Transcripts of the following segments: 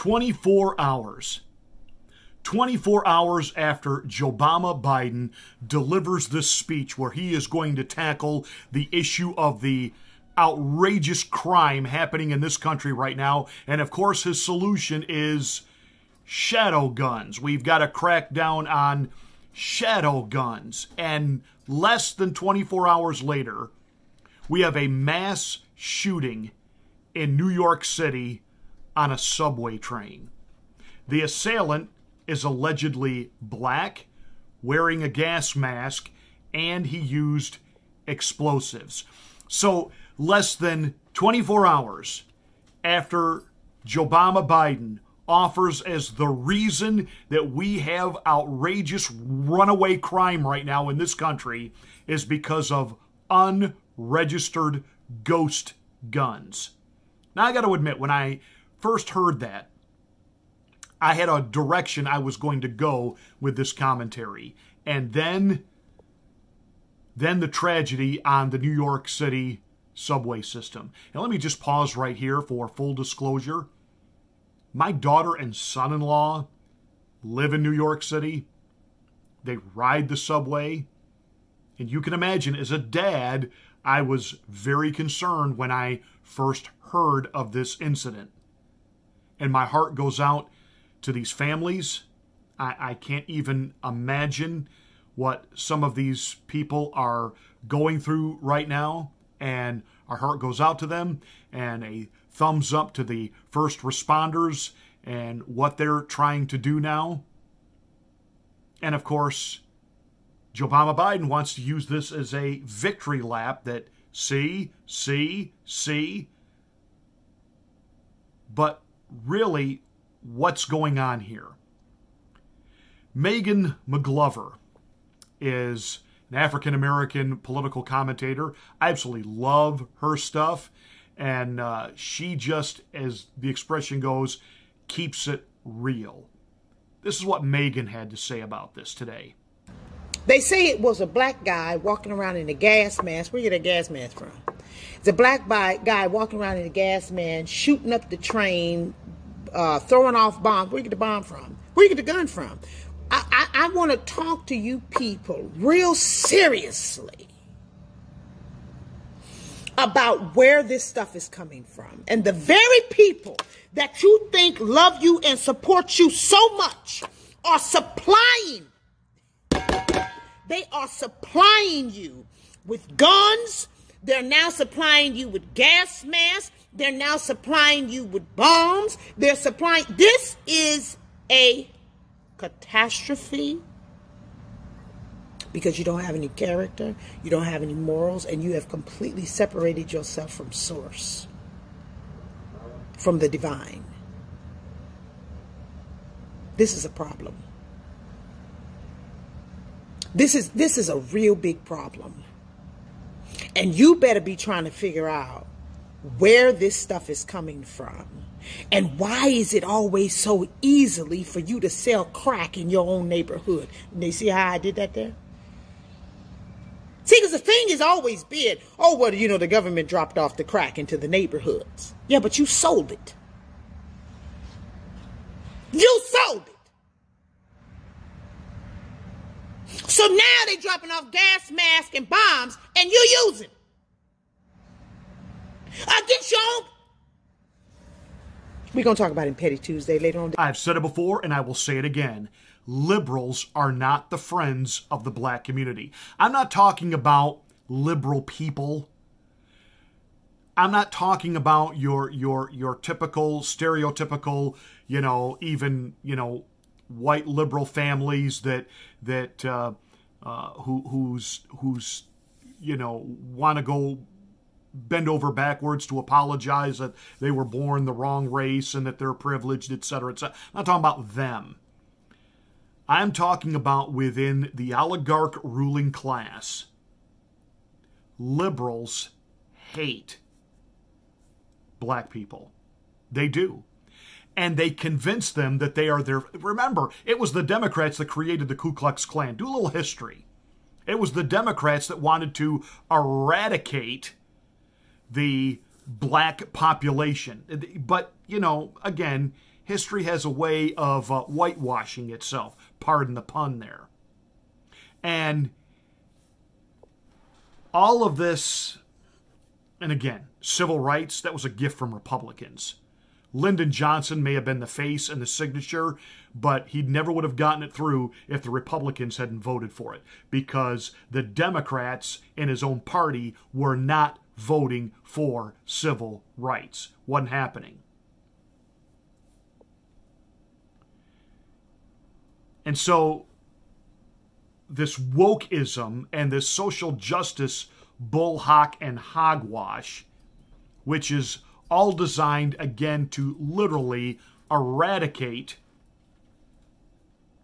24 hours. 24 hours after Obama Biden delivers this speech where he is going to tackle the issue of the outrageous crime happening in this country right now. And of course, his solution is shadow guns. We've got to crack down on shadow guns. And less than 24 hours later, we have a mass shooting in New York City on a subway train. The assailant is allegedly black, wearing a gas mask, and he used explosives. So less than 24 hours after Obama Biden offers as the reason that we have outrageous runaway crime right now in this country is because of unregistered ghost guns. Now, I got to admit, when I first heard that, I had a direction I was going to go with this commentary. And then the tragedy on the New York City subway system. And let me just pause right here for full disclosure. My daughter and son-in-law live in New York City. They ride the subway. And you can imagine, as a dad, I was very concerned when I first heard of this incident. And my heart goes out to these families. I can't even imagine what some of these people are going through right now. And our heart goes out to them. And a thumbs up to the first responders and what they're trying to do now. And of course, Obama Biden wants to use this as a victory lap that see. But really, what's going on here? Megan McGlover is an African-American political commentator. I absolutely love her stuff. And she just, as the expression goes, keeps it real. This is what Megan had to say about this today. They say it was a black guy walking around in a gas mask. Where you get a gas mask from? It's a black guy walking around in a gas mask, shooting up the train, throwing off bombs. Where you get the bomb from? Where you get the gun from? I want to talk to you people real seriously about where this stuff is coming from. And the very people that you think love you and support you so much are supplying. They are supplying you with guns. They're now supplying you with gas masks. They're now supplying you with bombs. They're supplying. This is a catastrophe because you don't have any character, you don't have any morals, and you have completely separated yourself from source, from the divine. This is a problem. This is a real big problem. And you better be trying to figure out where this stuff is coming from. And why is it always so easily for you to sell crack in your own neighborhood? And they see how I did that there? See, because the thing has always been, oh, well, you know, the government dropped off the crack into the neighborhoods. Yeah, but you sold it. You sold it. So now they're dropping off gas masks and bombs, and you use it. Against your own. We're going to talk about it in Petty Tuesday later on. I've said it before, and I will say it again. Liberals are not the friends of the black community. I'm not talking about liberal people. I'm not talking about your typical, stereotypical, even, white liberal families who's want to go bend over backwards to apologize that they were born the wrong race and that they're privileged, etc. I'm not talking about them. I'm talking about within the oligarch ruling class. Liberals hate black people. They do. And they convince them that they are their... Remember, it was the Democrats that created the Ku Klux Klan. Do a little history. It was the Democrats that wanted to eradicate the black population. But, again, history has a way of whitewashing itself. Pardon the pun there. And all of this, and again, civil rights, that was a gift from Republicans. Lyndon Johnson may have been the face and the signature, but he never would have gotten it through if the Republicans hadn't voted for it, because the Democrats in his own party were not voting for civil rights. Wasn't happening. And so this wokeism and this social justice bullhawk and hogwash, which is all designed, again, to literally eradicate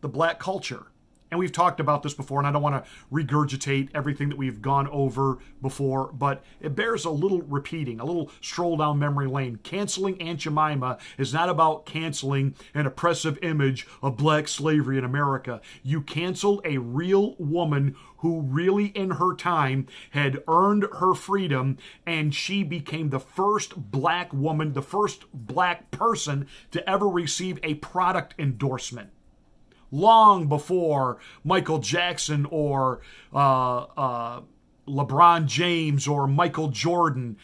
the black culture. And we've talked about this before, and I don't want to regurgitate everything that we've gone over before, but it bears a little repeating, a little stroll down memory lane. Canceling Aunt Jemima is not about canceling an oppressive image of black slavery in America. You canceled a real woman who really in her time had earned her freedom, and she became the first black woman, the first black person to ever receive a product endorsement. Long before Michael Jackson or LeBron James or Michael Jordan.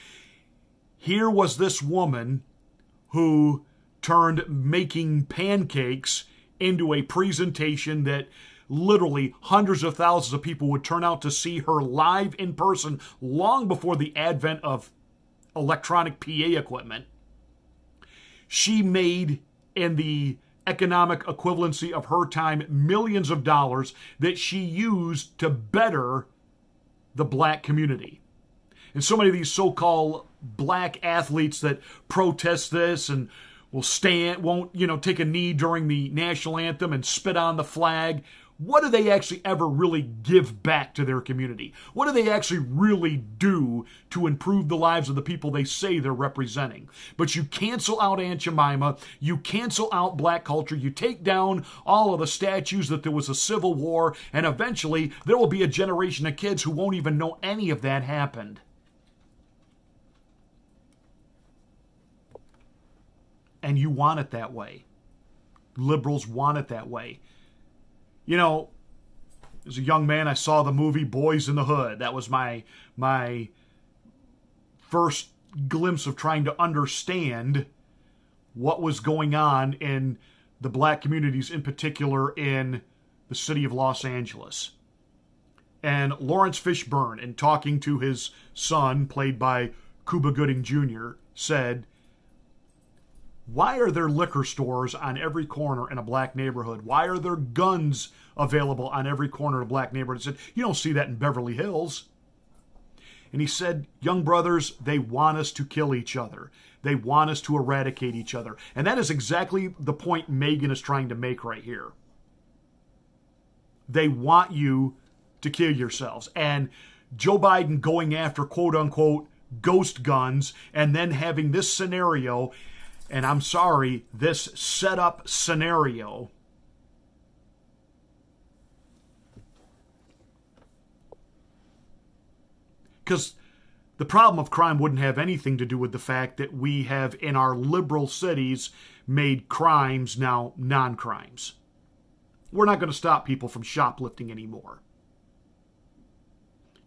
Here was this woman who turned making pancakes into a presentation that literally hundreds of thousands of people would turn out to see her live in person long before the advent of electronic PA equipment. She made, in the economic equivalency of her time, millions of dollars that she used to better the black community. And so many of these so-called black athletes that protest this and won't take a knee during the national anthem and spit on the flag. What do they actually ever really give back to their community? What do they actually really do to improve the lives of the people they say they're representing? But you cancel out Aunt Jemima, you cancel out black culture, you take down all of the statues that there was a civil war, and eventually there will be a generation of kids who won't even know any of that happened. And you want it that way. Liberals want it that way. You know, as a young man, I saw the movie Boys in the Hood. That was my first glimpse of trying to understand what was going on in the black communities, in particular in the city of Los Angeles. And Lawrence Fishburne, in talking to his son, played by Cuba Gooding Jr., said, "Why are there liquor stores on every corner in a black neighborhood? Why are there guns available on every corner of a black neighborhood?" He said, "You don't see that in Beverly Hills." And he said, "Young brothers, they want us to kill each other. They want us to eradicate each other." And that is exactly the point Megan is trying to make right here. They want you to kill yourselves. And Joe Biden going after quote-unquote ghost guns and then having this scenario, and I'm sorry, this set-up scenario, because the problem of crime wouldn't have anything to do with the fact that we have in our liberal cities made crimes now non-crimes. We're not going to stop people from shoplifting anymore.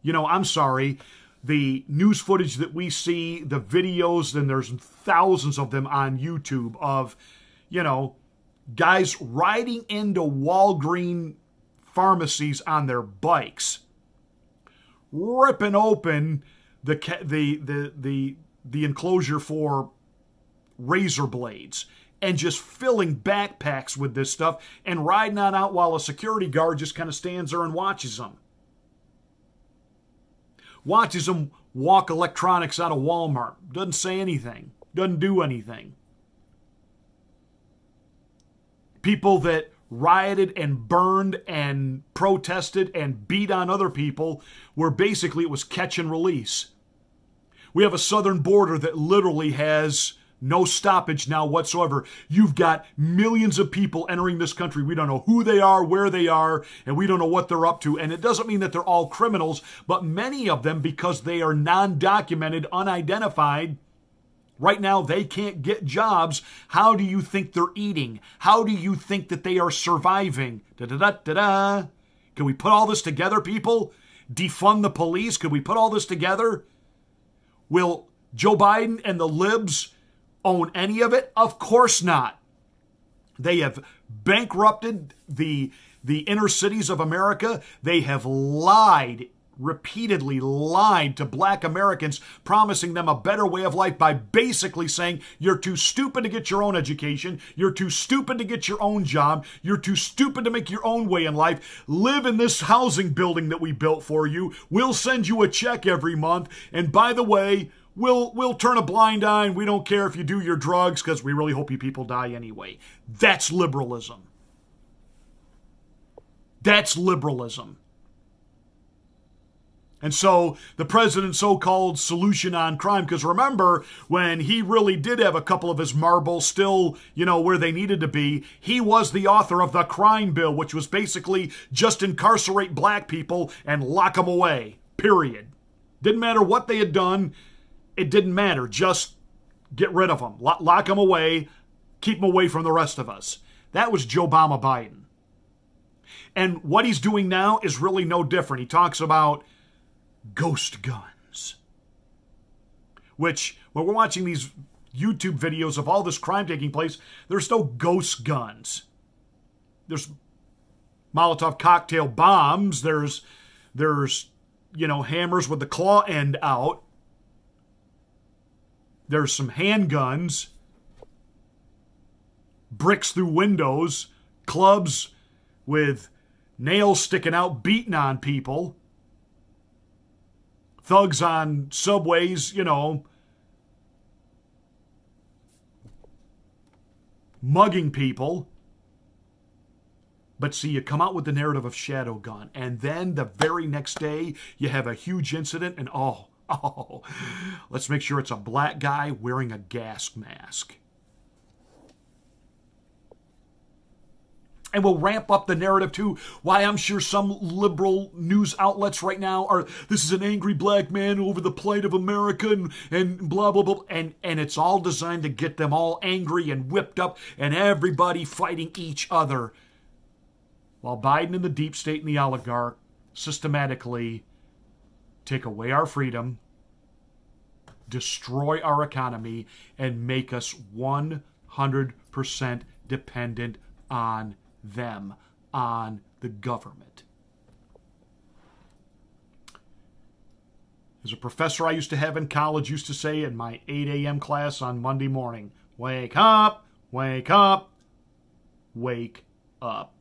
You know, I'm sorry, the news footage that we see, the videos, and there's thousands of them on YouTube of, guys riding into Walgreens pharmacies on their bikes, ripping open the enclosure for razor blades and just filling backpacks with this stuff and riding on out while a security guard just kind of stands there and watches them. Watches them walk electronics out of Walmart. Doesn't say anything. Doesn't do anything. People that rioted and burned and protested and beat on other people where basically it was catch and release. We have a southern border that literally has no stoppage now whatsoever. You've got millions of people entering this country. We don't know who they are, where they are, and we don't know what they're up to. And it doesn't mean that they're all criminals, but many of them, because they are non-documented, unidentified, Right now, they can't get jobs. How do you think they're eating? How do you think that they are surviving? Da-da-da-da-da. Can we put all this together, people? Defund the police? Could we put all this together? Will Joe Biden and the libs own any of it? Of course not. They have bankrupted the inner cities of America. They have repeatedly lied to black Americans, promising them a better way of life by basically saying, you're too stupid to get your own education, you're too stupid to get your own job, you're too stupid to make your own way in life, live in this housing building that we built for you, we'll send you a check every month, and by the way, we'll turn a blind eye and we don't care if you do your drugs because we really hope you people die anyway. That's liberalism. That's liberalism. And so the president's so-called solution on crime, because remember, when he really did have a couple of his marbles still, where they needed to be, he was the author of the crime bill, which was basically just incarcerate black people and lock them away, period. Didn't matter what they had done. It didn't matter. Just get rid of them. Lock them away. Keep them away from the rest of us. That was Joe Biden. And what he's doing now is really no different. He talks about ghost guns, which when we're watching these YouTube videos of all this crime taking place, there's no ghost guns. There's Molotov cocktail bombs. There's hammers with the claw end out. There's some handguns, bricks through windows, clubs with nails sticking out, beating on people. Thugs on subways, mugging people. But see, you come out with the narrative of shadow gun, and then the very next day, you have a huge incident, and let's make sure it's a black guy wearing a gas mask. And we'll ramp up the narrative too. Why I'm sure some liberal news outlets right now are, this is an angry black man over the plight of America and blah, blah, blah. And it's all designed to get them all angry and whipped up and everybody fighting each other. While Biden and the deep state and the oligarch systematically take away our freedom, destroy our economy, and make us 100% dependent on them, on the government. As a professor I used to have in college used to say in my 8 a.m. class on Monday morning, wake up, wake up, wake up.